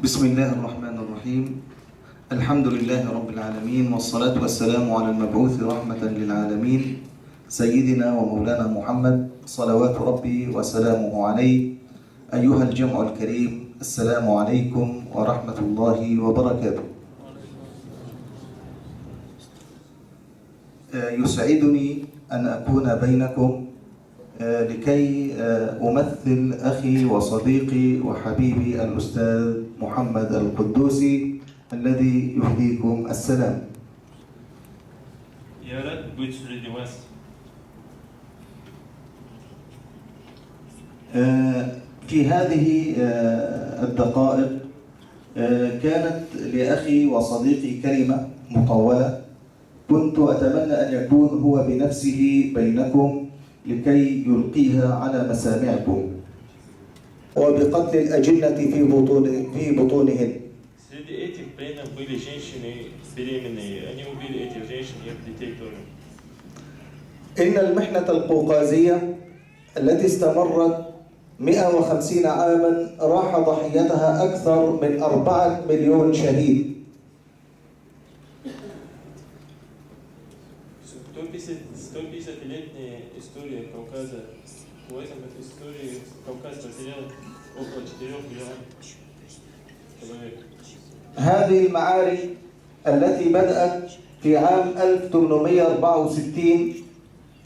بسم الله الرحمن الرحيم. الحمد لله رب العالمين، والصلاة والسلام على المبعوث رحمة للعالمين سيدنا ومولانا محمد صلوات ربي وسلامه عليه. أيها الجمع الكريم، السلام عليكم ورحمة الله وبركاته. يسعدني أن أكون بينكم لكي أمثل أخي وصديقي وحبيبي الأستاذ محمد القدوسي الذي يهديكم السلام. Я рад быть среди вас. في هذه الدقائق كانت لأخي وصديقي كلمة مطولة كنت أتمنى أن يكون هو بنفسه بينكم لكي يلقيها على مسامعكم وبقتل الأجنة في بطونهن. Среди этих пленных были женщины беременные. Они убили этих женщин и их детей тоже. إن المحنة القوقازية التي استمرت 150 عاما راح ضحيتها أكثر من 4 مليون شهيد. 150-летняя история Кавказа. В этом истории Кавказ потерял около 4 миллионов человек. هذه المعارك التي بدأت في عام 1864،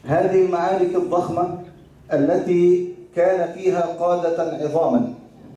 هذه المعارك الضخمة التي كان فيها قادة عظاما